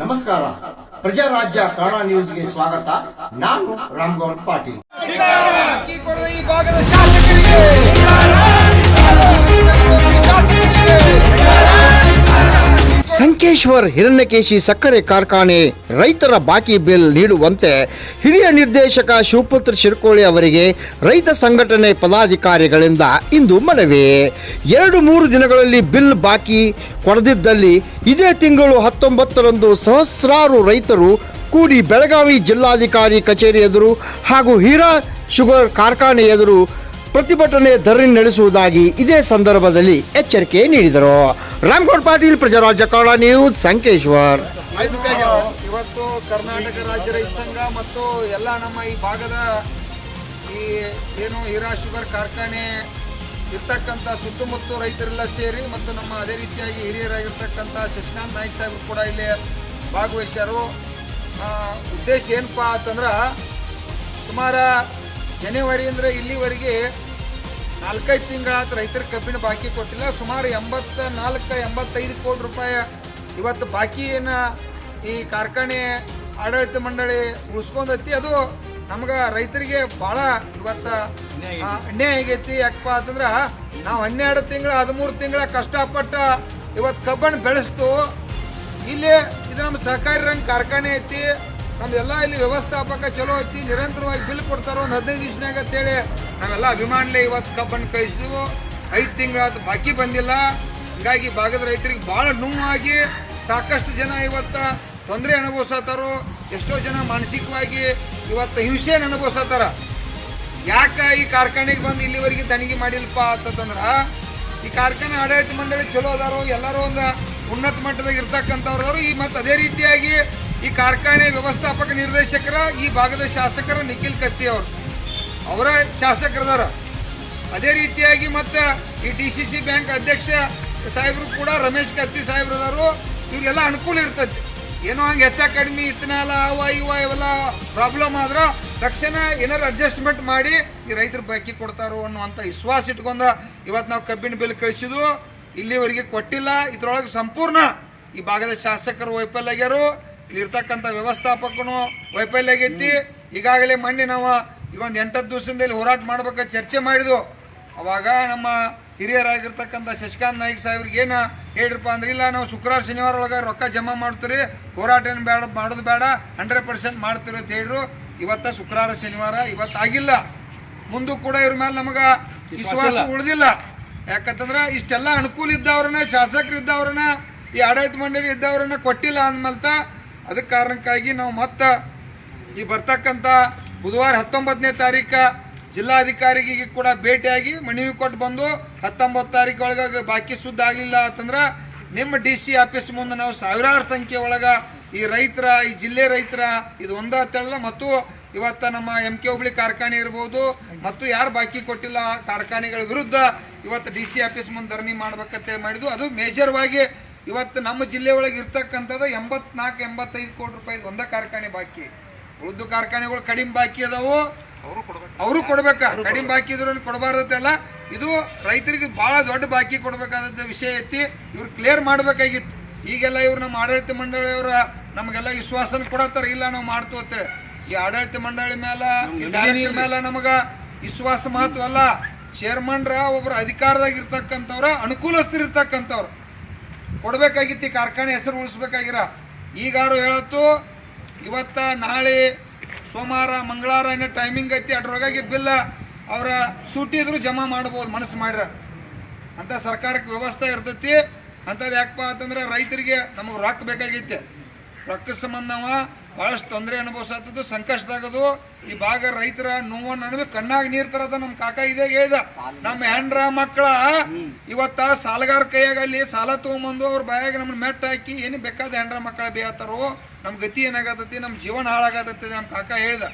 ನಮಸ್ಕಾರ, ಪ್ರಜಾರಾಜ್ಯ ಕನ್ನಡ ನ್ಯೂಸ್ಗೆ ಸ್ವಾಗತ. ನಾನು ರಾಮಗೌಡ ಪಾಟೀಲ್. ಈ ಭಾಗದ ಶಾಸಕರಿಗೆ ಸಂಕೇಶ್ವರ್ ಹಿರಣ್ಯಕೇಶಿ ಸಕ್ಕರೆ ಕಾರ್ಖಾನೆ ರೈತರ ಬಾಕಿ ಬಿಲ್ ನೀಡುವಂತೆ ಹಿರಿಯ ನಿರ್ದೇಶಕ ಶಿವಪುತ್ರ ಶಿರ್ಕೋಳಿ ಅವರಿಗೆ ರೈತ ಸಂಘಟನೆ ಪದಾಧಿಕಾರಿಗಳಿಂದ ಇಂದು ಮನವಿ. 2-3 ದಿನಗಳಲ್ಲಿ ಬಿಲ್ ಬಾಕಿ ಕೊಡದಿದ್ದಲ್ಲಿ ಇದೇ ತಿಂಗಳು 19ರಂದು ಸಹಸ್ರಾರು ರೈತರು ಕೂಡಿ ಬೆಳಗಾವಿ ಜಿಲ್ಲಾಧಿಕಾರಿ ಕಚೇರಿ ಎದುರು ಹಾಗೂ ಹೀರಾ ಶುಗರ್ ಕಾರ್ಖಾನೆ ಎದುರು ಪ್ರತಿಭಟನೆ ಧರಣಿ ನಡೆಸುವುದಾಗಿ ಇದೇ ಸಂದರ್ಭದಲ್ಲಿ ಎಚ್ಚರಿಕೆ ನೀಡಿದರು. ರಾಮಗೌಡ ಪಾಟೀಲ್, ಪ್ರಜಾರಾಜ್ಯ ಕನ್ನಡ ನ್ಯೂಸ್, ಸಂಕೇಶ್ವರ್. ಇವತ್ತು ಕರ್ನಾಟಕ ರಾಜ್ಯ ರೈತ ಸಂಘ ಮತ್ತು ಎಲ್ಲ ನಮ್ಮ ಈ ಭಾಗದ ಈ ಏನು ಹೀರಾ ಶುಗರ್ ಕಾರ್ಖಾನೆ ಇರ್ತಕ್ಕಂಥ ಸುತ್ತಮುತ್ತ ರೈತರೆಲ್ಲ ಸೇರಿ ಮತ್ತು ನಮ್ಮ ಅದೇ ರೀತಿಯಾಗಿ ಹಿರಿಯರಾಗಿರ್ತಕ್ಕಂಥ ಶಶಿಕಾಂತ್ ನಾಯ್ಕ ಸಾಹೇಬರು ಕೂಡ ಇಲ್ಲಿ ಭಾಗವಹಿಸ್ಯಾರು. ಉದ್ದೇಶ ಏನಪ್ಪಾ ಅಂತಂದ್ರೆ ಸುಮಾರು ಜನವರಿಯಿಂದ ಇಲ್ಲಿವರೆಗೆ 4-5 ತಿಂಗಳಾದ ರೈತರ ಕಬ್ಬಿನ ಬಾಕಿ ಕೊಟ್ಟಿಲ್ಲ. ಸುಮಾರು 84-85 ಕೋಟಿ ರೂಪಾಯಿ ಇವತ್ತು ಬಾಕಿಯನ್ನು ಈ ಕಾರ್ಖಾನೆ ಆಡಳಿತ ಮಂಡಳಿ ಉಳಿಸ್ಕೊಂಡೈತಿ. ಅದು ನಮ್ಗೆ ರೈತರಿಗೆ ಭಾಳ ಇವತ್ತು ಅನ್ಯಾಯ ಆಗೈತಿ. ಯಾಕಪ್ಪ ಅಂತಂದ್ರೆ ನಾವು 12 ತಿಂಗಳ 13 ತಿಂಗಳ ಕಷ್ಟಪಟ್ಟ ಇವತ್ತು ಕಬ್ಬನ್ನು ಬೆಳೆಸ್ತು. ಇಲ್ಲಿ ಇದು ನಮ್ಮ ಸಹಕಾರಿ ರಂಗ ಕಾರ್ಖಾನೆ ಐತಿ. ನಮ್ದೆಲ್ಲ ಇಲ್ಲಿ ವ್ಯವಸ್ಥಾಪಕ ಚಲೋ ಐತಿ, ನಿರಂತರವಾಗಿ ಬಿಲ್ ಕೊಡ್ತಾರೋ ಒಂದು 15 ದಿವಸನಾಗ ಅಂತೇಳಿ ನಾವೆಲ್ಲ ಅಭಿಮಾನಲೇ ಇವತ್ತು ಕಬ್ಬನ್ನು ಕಳಿಸಿದ್ವು. 5 ತಿಂಗಳಾದ ಬಾಕಿ ಬಂದಿಲ್ಲ. ಹೀಗಾಗಿ ಭಾಗದ ರೈತರಿಗೆ ಭಾಳ ನೋವಾಗಿ ಸಾಕಷ್ಟು ಜನ ಇವತ್ತು ತೊಂದರೆ ಅನುಭವಿಸತ್ತಾರೋ. ಎಷ್ಟೋ ಜನ ಮಾನಸಿಕವಾಗಿ ಇವತ್ತು ಹಿಂಸೆಯನ್ನು ಅನುಭವಿಸತ್ತಾರ. ಯಾಕೆ ಈ ಕಾರ್ಖಾನೆಗೆ ಬಂದು ಇಲ್ಲಿವರೆಗೆ ತನಿಖೆ ಮಾಡಿಲ್ಲಪ್ಪ ಅಂತಂದ್ರೆ ಈ ಕಾರ್ಖಾನೆ ಆಡಳಿತ ಮಂಡಳಿ ಚಲೋ ಅದಾರೋ, ಎಲ್ಲರೂ ಒಂದು ಉನ್ನತ ಮಟ್ಟದಾಗ ಇರ್ತಕ್ಕಂಥವ್ರು. ಈ ಮತ್ತು ಅದೇ ರೀತಿಯಾಗಿ ಈ ಕಾರ್ಖಾನೆ ವ್ಯವಸ್ಥಾಪಕ ನಿರ್ದೇಶಕರ ಈ ಭಾಗದ ಶಾಸಕರ ನಿಖಿಲ್ ಕತ್ತಿ ಅವರ ಶಾಸಕರದಾರ. ಅದೇ ರೀತಿಯಾಗಿ ಮತ್ತು ಈ DCC ಬ್ಯಾಂಕ್ ಅಧ್ಯಕ್ಷ ಸಾಹೇಬರು ಕೂಡ ರಮೇಶ್ ಕತ್ತಿ ಸಾಹೇಬ್ರದಾರು. ಇವ್ರಿಗೆಲ್ಲ ಅನುಕೂಲ ಇರ್ತೈತಿ. ಏನೋ ಹಂಗೆ ಹೆಚ್ಚ ಕಡಿಮೆ ಇತ್ತನಲ್ಲ ಇವೆಲ್ಲ ಪ್ರಾಬ್ಲಮ್ ಆದ್ರೆ ತಕ್ಷಣ ಏನಾರು ಅಡ್ಜಸ್ಟ್ಮೆಂಟ್ ಮಾಡಿ ಈ ರೈತರು ಬಾಕಿ ಕೊಡ್ತಾರೋ ಅನ್ನುವಂಥ ವಿಶ್ವಾಸ ಇಟ್ಕೊಂಡ ಇವತ್ತು ನಾವು ಕಬ್ಬಿನ ಬಿಲ್ ಕಳಿಸಿದ್ವು. ಇಲ್ಲಿವರೆಗೆ ಕೊಟ್ಟಿಲ್ಲ. ಇದ್ರೊಳಗೆ ಸಂಪೂರ್ಣ ಈ ಭಾಗದ ಶಾಸಕರು ವೈಫಲ್ಯ ಆಗ್ಯಾರು. ಇಲ್ಲಿರ್ತಕ್ಕಂಥ ವ್ಯವಸ್ಥಾಪಕನು ವೈಫಲ್ಯ ಆಗೈತಿ. ಈಗಾಗಲೇ ಮೊನ್ನೆ ನಾವು ಈಗ ಒಂದು 8 ದಿವಸದಲ್ಲಿ ಹೋರಾಟ ಮಾಡ್ಬೇಕಂತ ಚರ್ಚೆ ಮಾಡಿದ್ವು. ಅವಾಗ ನಮ್ಮ ಹಿರಿಯರಾಗಿರ್ತಕ್ಕಂಥ ಶಶಿಕಾಂತ್ ನಾಯ್ಕ ಸಾಹೇಬ್ರಿಗೆ ಏನು ಹೇಳ್ರಪ್ಪ ಅಂದ್ರೆ, ಇಲ್ಲ ನಾವು ಶುಕ್ರವಾರ ಶನಿವಾರ ಒಳಗೆ ರೊಕ್ಕ ಜಮಾ ಮಾಡ್ತೀರಿ, ಹೋರಾಟ ಏನು ಬೇಡ, ಮಾಡೋದು ಬೇಡ, 100% ಮಾಡ್ತೀರಿ ಅಂತ ಹೇಳಿದ್ರು. ಇವತ್ತು ಶುಕ್ರವಾರ ಶನಿವಾರ ಇವತ್ತು ಆಗಿಲ್ಲ. ಮುಂದೂ ಕೂಡ ಇವ್ರ ಮೇಲೆ ನಮಗೆ ವಿಶ್ವಾಸ ಉಳಿದಿಲ್ಲ. ಯಾಕಂತಂದ್ರೆ ಇಷ್ಟೆಲ್ಲ ಅನುಕೂಲ ಇದ್ದವ್ರನ್ನ, ಶಾಸಕರು ಇದ್ದವ್ರನ್ನ, ಈ ಆಡಳಿತ ಮಂಡಳಿ ಇದ್ದವ್ರನ್ನ ಕೊಟ್ಟಿಲ್ಲ ಅಂದ್ಮಲ್ತ. ಅದಕ್ಕೆ ಕಾರಣಕ್ಕಾಗಿ ನಾವು ಮತ್ತೆ ಈ ಬರ್ತಕ್ಕಂಥ ಬುಧವಾರ 19ನೇ ತಾರೀಕು ಜಿಲ್ಲಾಧಿಕಾರಿಗೆ ಕೂಡ ಭೇಟಿಯಾಗಿ ಮನವಿ ಕೊಟ್ಟು ಬಂದು 19 ತಾರೀಕು ಒಳಗೆ ಬಾಕಿ ಸುದ್ದ ಆಗಲಿಲ್ಲ ಅಂತಂದ್ರೆ ನಿಮ್ಮ DC ಆಫೀಸ್ ಮುಂದೆ ನಾವು ಸಾವಿರಾರು ಸಂಖ್ಯೆ ಒಳಗೆ ಈ ರೈತರ, ಈ ಜಿಲ್ಲೆ ರೈತರ ಇದು ಒಂದು ಅಂತೇಳಲ್ಲ, ಮತ್ತು ಇವತ್ತು ನಮ್ಮ MK ಹುಬ್ಳಿ ಕಾರ್ಖಾನೆ ಇರ್ಬೋದು ಮತ್ತು ಯಾರು ಬಾಕಿ ಕೊಟ್ಟಿಲ್ಲ ಕಾರ್ಖಾನೆಗಳ ವಿರುದ್ಧ ಇವತ್ತು DC ಆಫೀಸ್ ಮುಂದೆ ಧರಣಿ ಮಾಡ್ಬೇಕಂತೇಳಿ ಮಾಡಿದ್ವು. ಅದು ಮೇಜರ್ವಾಗಿ ಇವತ್ತು ನಮ್ಮ ಜಿಲ್ಲೆ ಒಳಗೆ ಇರ್ತಕ್ಕಂಥದ್ದು 84-85 ಕೋಟಿ ರೂಪಾಯಿ ಒಂದೇ ಕಾರ್ಖಾನೆ ಬಾಕಿ. ಉಳಿದು ಕಾರ್ಖಾನೆಗಳು ಕಡಿಮೆ ಬಾಕಿ ಅದಾವು, ಅವರು ಕೊಡ್ಬೇಕ. ಕಡಿಮೆ ಬಾಕಿ ಇದ್ರೂ ಕೊಡಬಾರ್ದಲ್ಲ. ಇದು ರೈತರಿಗೆ ಭಾಳ ದೊಡ್ಡ ಬಾಕಿ ಕೊಡಬೇಕಾದ ವಿಷಯ ಐತಿ. ಇವ್ರು ಕ್ಲಿಯರ್ ಮಾಡಬೇಕಾಗಿತ್ತು. ಈಗೆಲ್ಲ ಇವ್ರು ನಮ್ಮ ಆಡಳಿತ ಮಂಡಳಿಯವರು ನಮಗೆಲ್ಲ ವಿಶ್ವಾಸನ ಕೊಡತ್ತಾರ, ಇಲ್ಲ ನಾವು ಮಾಡ್ತು ಅಂತೇಳಿ. ಈ ಆಡಳಿತ ಮಂಡಳಿ ಮೇಲೆ, ಈ ಡೈರೆಕ್ಟರ್ ಮೇಲೆ ನಮಗೆ ವಿಶ್ವಾಸ ಮಹತ್ವ ಅಲ್ಲ. ಚೇರ್ಮನ್ರ ಒಬ್ಬರು ಅಧಿಕಾರದಾಗಿರ್ತಕ್ಕಂಥವ್ರ, ಅನುಕೂಲಸ್ಥರಿರ್ತಕ್ಕಂಥವ್ರು ಕೊಡಬೇಕಾಗಿತ್ತು. ಈ ಕಾರ್ಖಾನೆ ಹೆಸರು ಉಳಿಸ್ಬೇಕಾಗಿರ. ಈಗಾರು ಹೇಳತ್ತು ಇವತ್ತು ನಾಳೆ ಸೋಮವಾರ ಮಂಗಳವಾರ ಏನೋ ಟೈಮಿಂಗ್ ಐತಿ, ಅದ್ರೊಳಗಾಗಿ ಬಿಲ್ ಅವರ ಸೂಟಿದ್ರು ಜಮಾ ಮಾಡ್ಬೋದು ಮನಸ್ಸು ಮಾಡ್ರ ಅಂತ ಸರ್ಕಾರಕ್ಕೆ ವ್ಯವಸ್ಥೆ ಇರ್ತೈತಿ. ಅಂಥದ್ದು ಯಾಕಪ್ಪ ಅಂತಂದ್ರೆ ರೈತರಿಗೆ ನಮಗೆ ರೊಕ್ಕ ಬೇಕಾಗೈತೆ. ರೊಕ್ಕ ಸಂಬಂಧ ನಾವು ಭಾಳಷ್ಟು ತೊಂದರೆ ಅನುಭವಿಸತ್ತದು, ಸಂಕಷ್ಟದಾಗದು. ಈ ಭಾಗ ರೈತರ ನೋವನ್ನು ಅನ್ಬೇಕು, ಕಣ್ಣಾಗ ನೀರು ತರದ ನಮ್ಮ ಕಾಕ ಇದೇ ಹೇಳ್ದ. ನಮ್ಮ ಹೆಂಡ್ರ ಮಕ್ಕಳ ಇವತ್ತ ಸಾಲಗಾರ ಕೈಯಾಗ ಅಲ್ಲಿ ಸಾಲ ತೊಗೊಂಬಂದು ಅವ್ರ ಬಾಯಾಗ ನಮ್ಮನ್ನ ಮೆಟ್ಟ ಹಾಕಿ ಏನು ಬೇಕಾದ ಹೆಂಡ್ರ ಮಕ್ಕಳ ಬೇಯತ್ತಾರೋ. ನಮ್ಮ ಗತಿ ಏನಾಗತ್ತೈತಿ, ನಮ್ಮ ಜೀವನ ಹಾಳಾಗತ್ತೈತಿ ನಮ್ಮ ಕಾಕ ಹೇಳ್ದ.